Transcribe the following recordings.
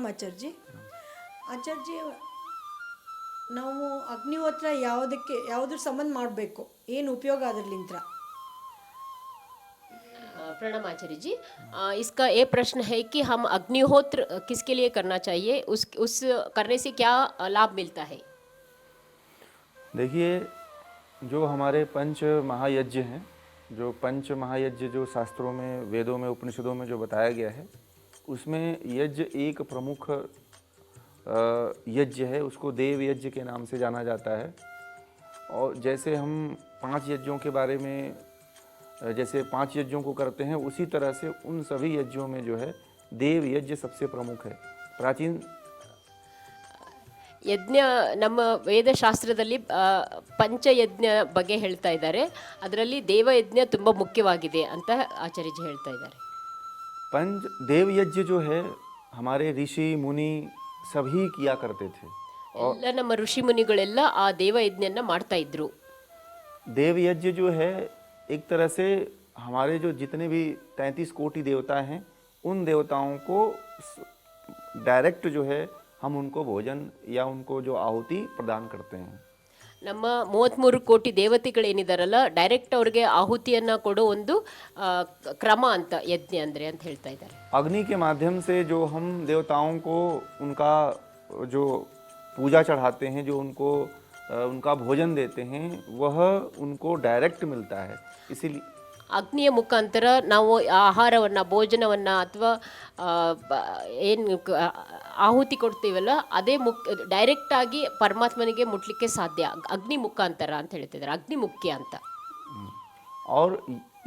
ಆಚಾರ್ಜಿ. ಆಚಾರ್ಜಿ, ನಾವು ಅಗ್ನಿಹೋತ್ರ ಯಾವುದ್ರ ಸಂಬಂಧ ಮಾಡಬೇಕು, ಏನು ಉಪಯೋಗ ಅದರಲ್ಲಿಂತ? प्रणाम आचार्य जी। इसका ये प्रश्न है कि हम अग्निहोत्र किसके लिए करना चाहिए, उस करने से क्या लाभ मिलता है? देखिए, जो हमारे पंच महायज्ञ हैं, जो पंच महायज्ञ जो शास्त्रों में, वेदों में, उपनिषदों में जो बताया गया है, उसमें यज्ञ एक प्रमुख यज्ञ है, उसको देव यज्ञ के नाम से जाना जाता है। और जैसे हम 5 यज्ञों के बारे में, जैसे 5 यज्ञों को करते हैं, उसी तरह से उन सभी यज्ञों में जो है देव यज्ञ सबसे प्रमुख है। प्राचीन ಯಜ್ಞ ನಮ್ಮ ವೇದಶಾಸ್ತ್ರದಲ್ಲಿ ಪಂಚಯಜ್ಞ ಬಗ್ಗೆ ಹೇಳ್ತಾ ಇದ್ದಾರೆ. ಅದರಲ್ಲಿ ದೇವಯಜ್ಞ ತುಂಬ ಮುಖ್ಯವಾಗಿದೆ ಅಂತ ಆಚಾರ್ಯಜಿ ಹೇಳ್ತಾ ಇದ್ದಾರೆ. पंच देव यज्ञ जो है हमारे ऋषि मुनि सभी किया करते थे. ಎಲ್ಲ ನಮ್ಮ ಋಷಿ ಮುನಿಗಳೆಲ್ಲ ಆ ದೇವಯಜ್ಞನ ಮಾಡ್ತಾ ಇದ್ರು. देव यज्ञ जो है एक तरह से हमारे जो जितने भी 33 कोटि देवता हैं, उन देवताओं को डायरेक्ट जो है हम उनको भोजन या उनको जो आहुति प्रदान करते हैं. ನಮ್ಮ 33 ಕೋಟಿ ದೇವತೆಗಳೇನಿದಾರಲ್ಲ, ಡೈರೆಕ್ಟ್ ಅವ್ರಿಗೆ ಆಹುತಿಯನ್ನು ಕೊಡೋ ಒಂದು ಕ್ರಮ ಅಂತ ಯಜ್ಞ ಅಂದರೆ ಅಂತ ಹೇಳ್ತಾ ಇದ್ದಾರೆ. अग्नि के माध्यम से जो हम देवताओं को उनका जो पूजा चढ़ाते हैं, जो उनको उनका भोजन देते हैं, वह उनको डायरेक्ट मिलता है. इसीलिए ಅಗ್ನಿಯ ಮುಖಾಂತರ ನಾವು ಆಹಾರವನ್ನು, ಭೋಜನವನ್ನು ಅಥವಾ ಏನು ಆಹುತಿ ಕೊಡ್ತೀವಲ್ಲ, ಅದೇ ಡೈರೆಕ್ಟಾಗಿ ಪರಮಾತ್ಮನಿಗೆ ಮುಟ್ಲಿಕ್ಕೆ ಸಾಧ್ಯ ಅಗ್ನಿ ಮುಖಾಂತರ ಅಂತ ಹೇಳ್ತಿದ್ದಾರೆ. ಅಗ್ನಿ ಮುಖ್ಯ ಅಂತ. और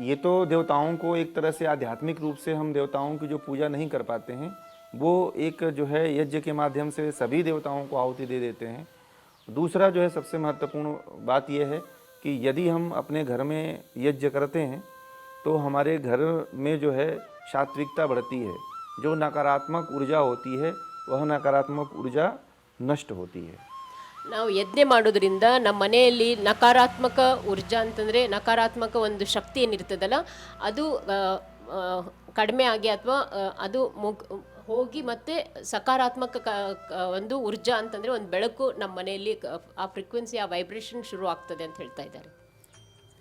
ये तो देवताओं को एक तरह से आध्यात्मिक रूप से हम देवताओं की जो पूजा नहीं कर पाते हैं, वो एक जो है यज्ञ के माध्यम से सभी देवताओं को आहुति दे देते हैं. दूसरा जो है सबसे महत्वपूर्ण बात यह है कि यदि हम अपने घर में यज्ञ करते हैं तो हमारे घर में जो है सात्विकता बढ़ती है. जो नकारात्मक ऊर्जा होती है, वह नकारात्मक ऊर्जा नष्ट होती है. ನಾವು ಯಜ್ಞ ಮಾಡೋದ್ರಿಂದ ನಮ್ಮ ಮನೆಯಲ್ಲಿ ನಕಾರಾತ್ಮಕ ಊರ್ಜಾ ಅಂತಂದರೆ ನಕಾರಾತ್ಮಕ ಒಂದು ಶಕ್ತಿ ಏನಿರ್ತದಲ್ಲ, ಅದು ಕಡಿಮೆ ಆಗಿ ಅಥವಾ ಅದು ಹೋಗಿ ಮತ್ತೆ ಸಕಾರಾತ್ಮಕ ಒಂದು ಊರ್ಜಾ ಅಂತಂದರೆ ಒಂದು ಬೆಳಕು ನಮ್ಮ ಮನೆಯಲ್ಲಿ ಆ ಫ್ರೀಕ್ವೆನ್ಸಿ, ಆ ವೈಬ್ರೇಷನ್ ಶುರು ಆಗ್ತದೆ ಅಂತ ಹೇಳ್ತಾ ಇದ್ದಾರೆ.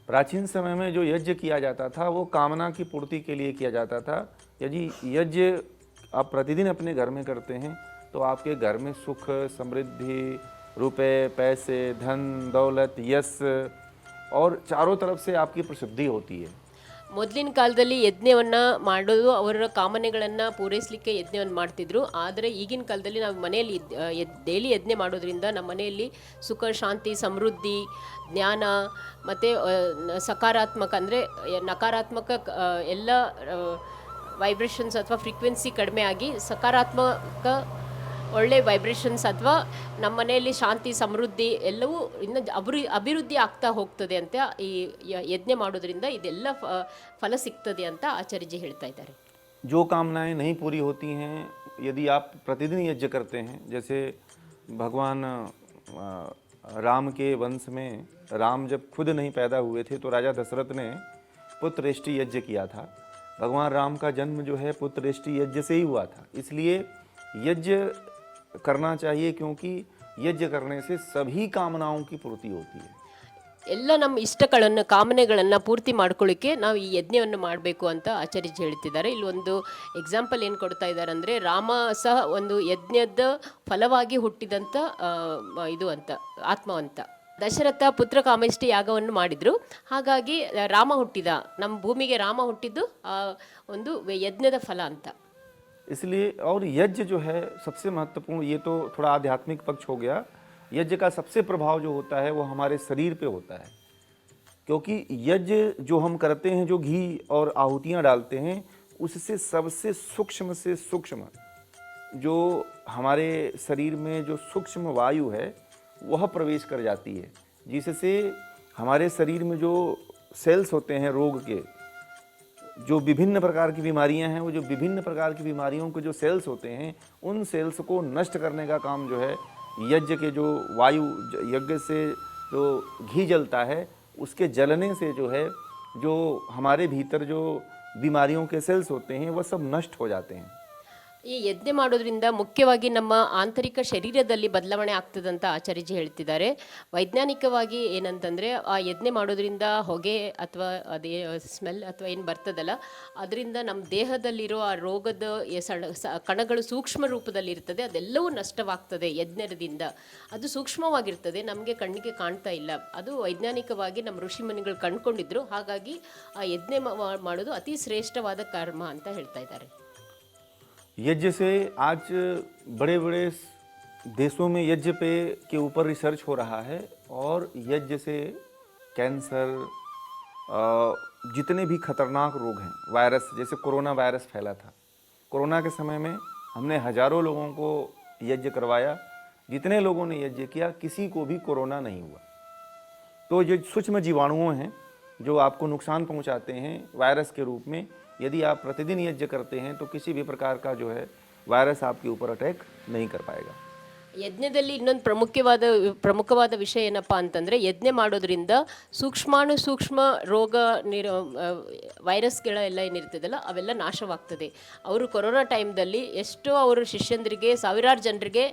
प्राचीन समय में जो यज्ञ किया जाता था वो कामना की पूर्ति के लिए किया जाता था. यदि यज्ञ आप प्रतिदिन अपने घर में करते हैं तो आपके घर में सुख, समृद्धि, रुपए, पैसे, धन, दौलत, यश और चारों तरफ से आपकी प्रसिद्धि होती है. ಮೊದಲಿನ ಕಾಲದಲ್ಲಿ ಯಜ್ಞವನ್ನು ಮಾಡೋದು ಅವರ ಕಾಮನೆಗಳನ್ನು ಪೂರೈಸಲಿಕ್ಕೆ ಯಜ್ಞವನ್ನು ಮಾಡ್ತಿದ್ರು. ಆದರೆ ಈಗಿನ ಕಾಲದಲ್ಲಿ ನಾವು ಮನೆಯಲ್ಲಿ ಡೈಲಿ ಯಜ್ಞ ಮಾಡೋದ್ರಿಂದ ನಮ್ಮ ಮನೆಯಲ್ಲಿ ಸುಖ, ಶಾಂತಿ, ಸಮೃದ್ಧಿ, ಜ್ಞಾನ ಮತ್ತು ಸಕಾರಾತ್ಮಕ ಅಂದರೆ ನಕಾರಾತ್ಮಕ ಎಲ್ಲ ವೈಬ್ರೇಷನ್ಸ್ ಅಥವಾ ಫ್ರೀಕ್ವೆನ್ಸಿ ಕಡಿಮೆ ಆಗಿ ಸಕಾರಾತ್ಮಕ ಒಳ್ಳೆ ವೈಬ್ರೇಷನ್ಸ್ ಅಥವಾ ನಮ್ಮ ಮನೆಯಲ್ಲಿ ಶಾಂತಿ, ಸಮೃದ್ಧಿ ಎಲ್ಲವೂ ಇನ್ನು ಅಭಿವೃದ್ಧಿ ಆಗ್ತಾ ಹೋಗ್ತದೆ ಅಂತ ಈ ಯಜ್ಞ ಮಾಡೋದ್ರಿಂದ ಇದೆಲ್ಲ ಫಲ ಸಿಗ್ತದೆ ಅಂತ ಆಚಾರ್ಯಜಿ ಹೇಳ್ತಾ ಇದ್ದಾರೆ. जो कामनाएं नहीं पूरी होती हैं, यदि आप प्रतिदिन यज्ञ करते हैं, जैसे भगवान राम के वंश में राम जब खुद नहीं पैदा हुए थे तो राजा दशरथ ने पुत्ररेष्टि यज्ञ किया था. भगवान राम का जन्म जो है पुत्ररेष्टि यज्ञ से ही हुआ था. इसलिए यज्ञ करना चाहिए, क्योंकि यज्ञ करने से सभी कामनाओं की पूर्ति होती है. ಎಲ್ಲ ನಮ್ಮ ಇಷ್ಟಗಳನ್ನು, ಕಾಮನೆಗಳನ್ನು ಪೂರ್ತಿ ಮಾಡ್ಕೊಳ್ಳಿಕ್ಕೆ ನಾವು ಈ ಯಜ್ಞವನ್ನು ಮಾಡಬೇಕು ಅಂತ ಆಚಾರ್ಯಜಿ ಹೇಳ್ತಿದ್ದಾರೆ. ಇಲ್ಲೊಂದು ಎಕ್ಸಾಂಪಲ್ ಏನು ಕೊಡ್ತಾ ಇದ್ದಾರೆ ಅಂದರೆ, ರಾಮ ಸಹ ಒಂದು ಯಜ್ಞದ ಫಲವಾಗಿ ಹುಟ್ಟಿದಂಥ ಇದು ಅಂತ ಆತ್ಮವಂತ. ದಶರಥ ಪುತ್ರ ಕಾಮೇಷ್ಟಿ ಯಾಗವನ್ನು ಮಾಡಿದರು. ಹಾಗಾಗಿ ರಾಮ ಹುಟ್ಟಿದ, ನಮ್ಮ ಭೂಮಿಗೆ ರಾಮ ಹುಟ್ಟಿದ್ದು ಒಂದು ಯಜ್ಞದ ಫಲ ಅಂತ. इसलिए और यज्ञ जो है सबसे महत्वपूर्ण, ये तो थोड़ा आध्यात्मिक पक्ष हो गया. यज्ञ का सबसे प्रभाव जो होता है वो हमारे शरीर पे होता है, क्योंकि यज्ञ जो हम करते हैं, जो घी और आहुतियाँ डालते हैं, उससे सबसे सूक्ष्म से सूक्ष्म जो हमारे शरीर में जो सूक्ष्म वायु है वह प्रवेश कर जाती है, जिससे हमारे शरीर में जो सेल्स होते हैं रोग के, जो विभिन्न प्रकार की बीमारियां हैं, वो जो विभिन्न प्रकार की बीमारियों के जो सेल्स होते हैं, उन सेल्स को नष्ट करने का काम जो है यज्ञ के जो वायु, यज्ञ से जो घी जलता है, उसके जलने से जो है जो हमारे भीतर जो बीमारियों के सेल्स होते हैं वह सब नष्ट हो जाते हैं. ಈ ಯಜ್ಞೆ ಮಾಡೋದ್ರಿಂದ ಮುಖ್ಯವಾಗಿ ನಮ್ಮ ಆಂತರಿಕ ಶರೀರದಲ್ಲಿ ಬದಲಾವಣೆ ಆಗ್ತದಂತ ಆಚಾರ್ಯಜಿ ಹೇಳ್ತಿದ್ದಾರೆ. ವೈಜ್ಞಾನಿಕವಾಗಿ ಏನಂತಂದರೆ ಆ ಯಜ್ಞೆ ಮಾಡೋದ್ರಿಂದ ಹೊಗೆ ಅಥವಾ ಅದೇ ಸ್ಮೆಲ್ ಅಥವಾ ಏನು ಬರ್ತದಲ್ಲ, ಅದರಿಂದ ನಮ್ಮ ದೇಹದಲ್ಲಿರೋ ಆ ರೋಗದ ಕಣಗಳು ಸೂಕ್ಷ್ಮ ರೂಪದಲ್ಲಿ ಇರ್ತದೆ, ಅದೆಲ್ಲವೂ ನಷ್ಟವಾಗ್ತದೆ ಯಜ್ಞದಿಂದ. ಅದು ಸೂಕ್ಷ್ಮವಾಗಿರ್ತದೆ, ನಮಗೆ ಕಣ್ಣಿಗೆ ಕಾಣ್ತಾ ಇಲ್ಲ. ಅದು ವೈಜ್ಞಾನಿಕವಾಗಿ ನಮ್ಮ ಋಷಿಮುನಿಗಳು ಕಂಡುಕೊಂಡಿದ್ರು. ಹಾಗಾಗಿ ಆ ಯಜ್ಞೆ ಮಾಡೋದು ಅತಿ ಶ್ರೇಷ್ಠವಾದ ಕರ್ಮ ಅಂತ ಹೇಳ್ತಾ ಇದ್ದಾರೆ. यज्ञ से आज बड़े बड़े देशों में यज्ञ पे के ऊपर रिसर्च हो रहा है और यज्ञ से कैंसर, जितने भी खतरनाक रोग हैं, वायरस, जैसे कोरोना वायरस फैला था, कोरोना के समय में हमने हजारों लोगों को यज्ञ करवाया. जितने लोगों ने यज्ञ किया किसी को भी कोरोना नहीं हुआ. तो जो सूक्ष्म जीवाणुओं हैं जो आपको नुकसान पहुंचाते हैं वायरस के रूप में, यदि आप प्रतिदिन यज्ञ करते हैं तो किसी भी प्रकार का जो है वायरस आपके ऊपर अटैक नहीं कर पाएगा. ಯಜ್ಞದಲ್ಲಿ ಇನ್ನೊಂದು ಪ್ರಮುಖವಾದ ವಿಷಯ ಏನಪ್ಪ ಅಂತಂದರೆ, ಯಜ್ಞೆ ಮಾಡೋದ್ರಿಂದ ಸೂಕ್ಷ್ಮ ರೋಗ ವೈರಸ್ಗಳೆಲ್ಲ ಏನಿರ್ತದಲ್ಲ ಅವೆಲ್ಲ ನಾಶವಾಗ್ತದೆ. ಅವರು ಕೊರೋನಾ ಟೈಮ್ದಲ್ಲಿ ಎಷ್ಟೋ ಅವರು ಶಿಷ್ಯಂದರಿಗೆ, ಸಾವಿರಾರು ಜನರಿಗೆ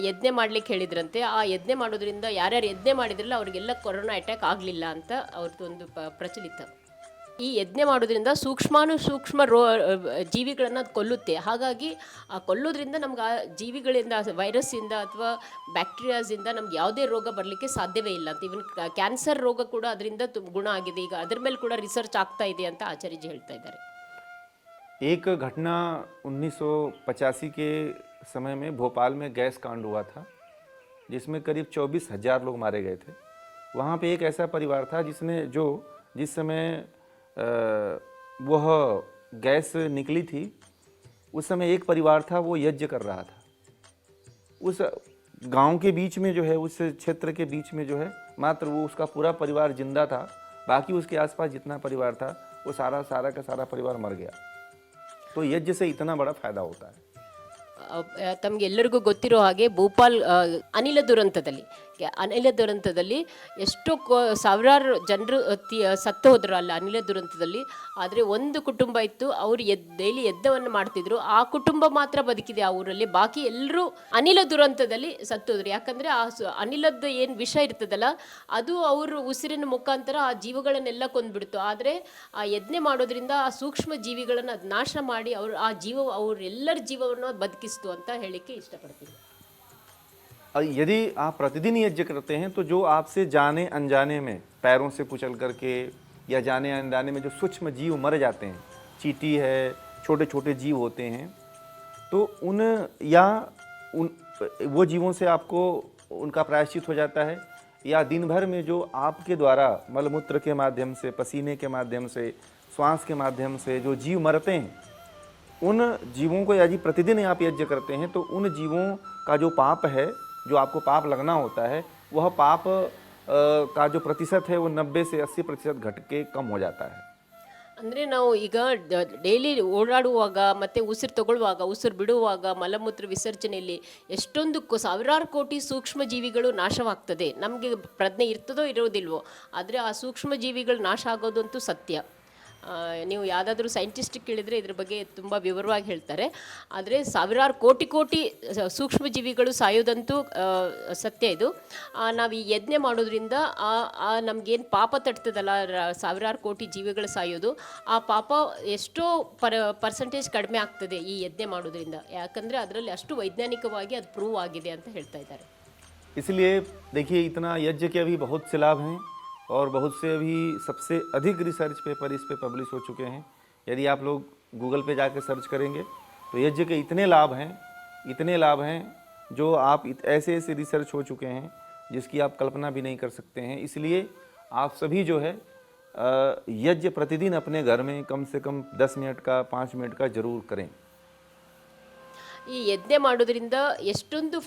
ಯಜ್ಞೆ ಮಾಡ್ಲಿಕ್ಕೆ ಹೇಳಿದ್ರಂತೆ. ಆ ಯಜ್ಞೆ ಮಾಡೋದ್ರಿಂದ ಯಾರ್ಯಾರು ಯಜ್ಞೆ ಮಾಡಿದ್ರಲ್ಲ ಅವರಿಗೆಲ್ಲ ಕೊರೋನಾ ಅಟ್ಯಾಕ್ ಆಗಲಿಲ್ಲ ಅಂತ ಅವ್ರದ್ದೊಂದು ಪ್ರಚಲಿತ. ಈ ಯಜ್ಞೆ ಮಾಡೋದ್ರಿಂದ ಸೂಕ್ಷ್ಮ ಜೀವಿಗಳನ್ನು ಅದು ಕೊಲ್ಲುತ್ತೆ. ಹಾಗಾಗಿ ಆ ಕೊಲ್ಲೋದ್ರಿಂದ ನಮ್ಗೆ ಆ ಜೀವಿಗಳಿಂದ, ವೈರಸ್ಸಿಂದ ಅಥವಾ ಬ್ಯಾಕ್ಟೀರಿಯಾಸಿಂದ ನಮ್ಗೆ ಯಾವುದೇ ರೋಗ ಬರಲಿಕ್ಕೆ ಸಾಧ್ಯವೇ ಇಲ್ಲ ಅಂತ. ಇವನ್ ಕ್ಯಾನ್ಸರ್ ರೋಗ ಕೂಡ ಅದರಿಂದ ಗುಣ ಆಗಿದೆ. ಈಗ ಅದ್ರ ಮೇಲೆ ಕೂಡ ರಿಸರ್ಚ್ ಆಗ್ತಾ ಇದೆ ಅಂತ ಆಚಾರ್ಯಜಿ ಹೇಳ್ತಾ ಇದ್ದಾರೆ. एक घटना 1985 के समय में भोपाल में गैस कांड हुआ था, जिसमें करीब 24,000 लोग मारे गए थे. वहाँ पे एक ऐसा परिवार था जिस समय वह गैस निकली थी, उस समय एक परिवार था वो यज्ञ कर रहा था. उस गांव के बीच में जो है, उस क्षेत्र के बीच में जो है, मात्र वो उसका पूरा परिवार जिंदा था. बाकी उसके आसपास जितना परिवार था वो सारा का सारा परिवार मर गया. तो यज्ञ से इतना बड़ा फायदा होता है. ತಮಗೆಲ್ಲರಿಗೂ ಗೊತ್ತಿರೋ ಹಾಗೆ ಭೋಪಾಲ್ ಅನಿಲ ದುರಂತದಲ್ಲಿ ಎಷ್ಟೋ ಸಾವಿರಾರು ಜನರು ಸತ್ತು ಹೋದ್ರು ಅಲ್ಲ ಅನಿಲ ದುರಂತದಲ್ಲಿ. ಆದರೆ ಒಂದು ಕುಟುಂಬ ಇತ್ತು, ಅವರು ಡೈಲಿ ಯಜ್ಞವನ್ನು ಮಾಡ್ತಿದ್ರು. ಆ ಕುಟುಂಬ ಮಾತ್ರ ಬದುಕಿದೆ ಆ ಊರಲ್ಲಿ. ಬಾಕಿ ಎಲ್ಲರೂ ಅನಿಲ ದುರಂತದಲ್ಲಿ ಸತ್ತೋದ್ರು. ಯಾಕಂದರೆ ಆ ಅನಿಲದ ಏನು ವಿಷ ಇರ್ತದಲ್ಲ ಅದು ಅವರು ಉಸಿರಿನ ಮುಖಾಂತರ ಆ ಜೀವಗಳನ್ನೆಲ್ಲ ಕೊಂದ್ಬಿಡ್ತು. ಆದರೆ ಆ ಯಜ್ಞೆ ಮಾಡೋದ್ರಿಂದ ಆ ಸೂಕ್ಷ್ಮ ಜೀವಿಗಳನ್ನು ಅದು ನಾಶ ಮಾಡಿ ಅವರೆಲ್ಲರ ಜೀವವನ್ನು ಬದುಕಿಸ್ತು ಅಂತ ಹೇಳಿಕ್ಕೆ ಇಷ್ಟಪಡ್ತೀನಿ. यदि आप प्रतिदिन यज्ञ करते हैं तो जो आपसे जाने अनजाने में पैरों से कुचल करके या जाने अनजाने में जो सूक्ष्म जीव मर जाते हैं, चींटी है, छोटे छोटे जीव होते हैं, तो वो जीवों से आपको उनका प्रायश्चित हो जाता है. या दिन भर में जो आपके द्वारा मलमूत्र के माध्यम से, पसीने के माध्यम से, श्वास के माध्यम से जो जीव मरते हैं, उन जीवों को यदि प्रतिदिन आप यज्ञ करते हैं तो उन जीवों का जो पाप है, जो आपको पाप लगना होता है, वह पाप का जो प्रतिशत है वो 90 से 80% घट के कम हो जाता है. ಅಂದರೆ ನಾವು ಈಗ ಡೈಲಿ ಓಡಾಡುವಾಗ ಮತ್ತು ಉಸಿರು ತಗೊಳ್ಳುವಾಗ, ಉಸಿರು ಬಿಡುವಾಗ, ಮಲಮೂತ್ರ ವಿಸರ್ಜನೆಯಲ್ಲಿ ಎಷ್ಟೊಂದು ಸಾವಿರಾರು ಕೋಟಿ ಸೂಕ್ಷ್ಮ ಜೀವಿಗಳು ನಾಶವಾಗ್ತದೆ. ನಮಗೆ ಪ್ರಜ್ಞೆ ಇರ್ತದೋ ಇರೋದಿಲ್ವೋ, ಆದರೆ ಆ ಸೂಕ್ಷ್ಮ ಜೀವಿಗಳು ನಾಶ ಆಗೋದಂತೂ ಸತ್ಯ. ನೀವು ಯಾವುದಾದ್ರೂ ಸೈಂಟಿಸ್ಟ್ ಕೇಳಿದರೆ ಇದ್ರ ಬಗ್ಗೆ ತುಂಬ ವಿವರವಾಗಿ ಹೇಳ್ತಾರೆ. ಆದರೆ ಸಾವಿರಾರು ಕೋಟಿ ಸೂಕ್ಷ್ಮ ಜೀವಿಗಳು ಸಾಯೋದಂತೂ ಸತ್ಯ. ಇದು ನಾವು ಈ ಯಜ್ಞೆ ಮಾಡೋದ್ರಿಂದ ನಮಗೇನು ಪಾಪ ತಟ್ತದಲ್ಲ, ಸಾವಿರಾರು ಕೋಟಿ ಜೀವಿಗಳು ಸಾಯೋದು, ಆ ಪಾಪ ಎಷ್ಟೋ ಪರ್ಸೆಂಟೇಜ್ ಕಡಿಮೆ ಆಗ್ತದೆ ಈ ಯಜ್ಞೆ ಮಾಡೋದ್ರಿಂದ. ಯಾಕಂದರೆ ಅದರಲ್ಲಿ ಅಷ್ಟು ವೈಜ್ಞಾನಿಕವಾಗಿ ಅದು ಪ್ರೂವ್ ಆಗಿದೆ ಅಂತ ಹೇಳ್ತಾ ಇದ್ದಾರೆ. इसलिए देखिए, इतना यज्ञ के अभी बहुत से लाभ हैं और बहुत से अभी सबसे अधिक रिसर्च पेपर इस पे पब्लिश हो चुके हैं. यदि आप लोग गूगल पे जाकर सर्च करेंगे तो यज्ञ के इतने लाभ हैं जो आप ऐसे रिसर्च हो चुके हैं जिसकी आप कल्पना भी नहीं कर सकते हैं. इसलिए आप सभी जो है यज्ञ प्रतिदिन अपने घर में कम से कम 10 मिनट का, 5 मिनट का ज़रूर करें. ಈ ಯಜ್ಞ ಮಾಡೋದ್ರಿಂದ ಎಷ್ಟೊಂದು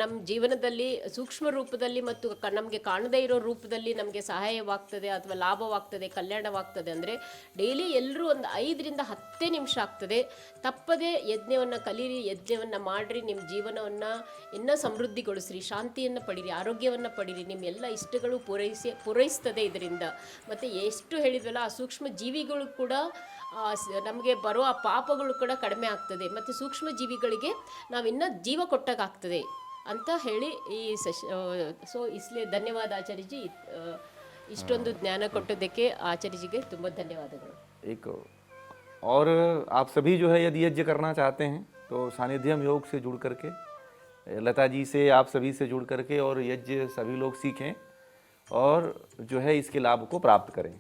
ನಮ್ಮ ಜೀವನದಲ್ಲಿ ಸೂಕ್ಷ್ಮ ರೂಪದಲ್ಲಿ ಮತ್ತು ನಮಗೆ ಕಾಣದೇ ಇರೋ ರೂಪದಲ್ಲಿ ನಮಗೆ ಸಹಾಯವಾಗ್ತದೆ ಅಥವಾ ಲಾಭವಾಗ್ತದೆ, ಕಲ್ಯಾಣವಾಗ್ತದೆ. ಅಂದರೆ ಡೈಲಿ ಎಲ್ಲರೂ ಒಂದು 5-10 ನಿಮಿಷ ಆಗ್ತದೆ, ತಪ್ಪದೇ ಯಜ್ಞವನ್ನು ಕಲೀರಿ, ಯಜ್ಞವನ್ನು ಮಾಡಿರಿ, ನಿಮ್ಮ ಜೀವನವನ್ನು ಇನ್ನೂ ಸಮೃದ್ಧಿಗೊಳಿಸ್ರಿ, ಶಾಂತಿಯನ್ನು ಪಡೀರಿ, ಆರೋಗ್ಯವನ್ನು ಪಡೀರಿ, ನಿಮ್ಮ ಎಲ್ಲ ಇಷ್ಟಗಳು ಪೂರೈಸ್ತದೆ ಇದರಿಂದ. ಮತ್ತು ಎಷ್ಟು ಹೇಳಿದ್ವಲ್ಲ, ಆ ಸೂಕ್ಷ್ಮ ಜೀವಿಗಳು ಕೂಡ ನಮಗೆ ಬರೋ ಆ ಪಾಪಗಳು ಕೂಡ ಕಡಿಮೆ ಆಗ್ತದೆ, ಮತ್ತು ಸೂಕ್ಷ್ಮ ಜೀವಿಗಳಿಗೆ ನಾವಿನ್ನೂ ಜೀವ ಕೊಟ್ಟಾಗ್ತದೆ ಅಂತ ಹೇಳಿ ಈ ಸೊ ಇಸ್ಲಿಯೇ ಧನ್ಯವಾದ ಆಚಾರ್ಯಜಿ. ಇಷ್ಟೊಂದು ಜ್ಞಾನ ಕೊಟ್ಟದ್ದಕ್ಕೆ ಆಚಾರ್ಯಜಿಗೆ ತುಂಬ ಧನ್ಯವಾದಗಳು. एक और आप सभी जो है यदि यज्ञ करना चाहते हैं तो सानिध्यम योग से जुड़ करके, लता जी से, आप सभी से जुड़ करके और यज्ञ सभी लोग सीखें और जो है इसके लाभ को प्राप्त करें.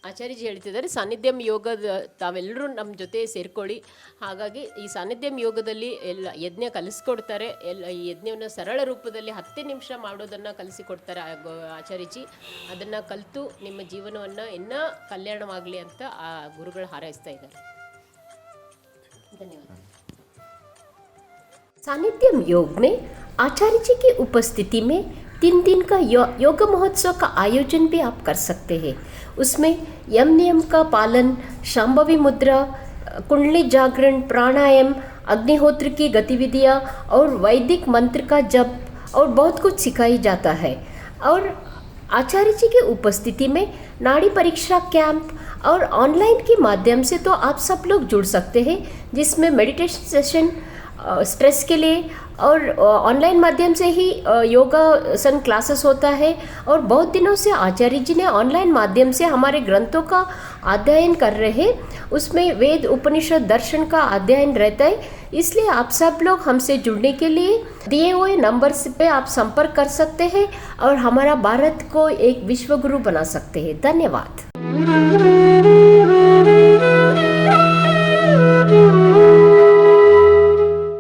ಆಚಾರ್ಯಜಿ ಹೇಳ್ತಿದ್ದಾರೆ, ಸಾನ್ನಿಧ್ಯಂ ಯೋಗದ ತಾವೆಲ್ಲರೂ ನಮ್ಮ ಜೊತೆ ಸೇರ್ಕೊಳ್ಳಿ. ಹಾಗಾಗಿ ಈ ಸಾನ್ನಿಧ್ಯಂ ಯೋಗದಲ್ಲಿ ಎಲ್ಲ ಯಜ್ಞ ಕಲಿಸ್ಕೊಡ್ತಾರೆ. ಈ ಯಜ್ಞವನ್ನು ಸರಳ ರೂಪದಲ್ಲಿ 10 ನಿಮಿಷ ಮಾಡೋದನ್ನು ಕಲಿಸಿಕೊಡ್ತಾರೆ ಆಚಾರ್ಯಜಿ. ಅದನ್ನು ಕಲಿತು ನಿಮ್ಮ ಜೀವನವನ್ನು ಇನ್ನೂ ಕಲ್ಯಾಣವಾಗಲಿ ಅಂತ ಆ ಗುರುಗಳು ಹಾರೈಸ್ತಾ ಇದ್ದಾರೆ. ಧನ್ಯವಾದ. सानिध्यम योग में आचार्य जी की उपस्थिति में 3 दिन का योग महोत्सव का आयोजन भी आप कर सकते हैं. उसमें यम नियम का पालन, शांभवी मुद्रा, कुंडली जागरण, प्राणायाम, अग्निहोत्र की गतिविधियाँ और वैदिक मंत्र का जप और बहुत कुछ सिखाई जाता है. और आचार्य जी की उपस्थिति में नाड़ी परीक्षा कैंप और ऑनलाइन के माध्यम से तो आप सब लोग जुड़ सकते हैं, जिसमें मेडिटेशन सेशन स्ट्रेस के लिए और ऑनलाइन माध्यम से ही योगासन क्लासेस होता है. और बहुत दिनों से आचार्य जी ने ऑनलाइन माध्यम से हमारे ग्रंथों का अध्ययन कर रहे हैं. उसमें वेद, उपनिषद, दर्शन का अध्ययन रहता है. इसलिए आप सब लोग हमसे जुड़ने के लिए दिए हुए नंबर पे आप संपर्क कर सकते हैं और हमारा भारत को एक विश्व गुरु बना सकते हैं. धन्यवाद.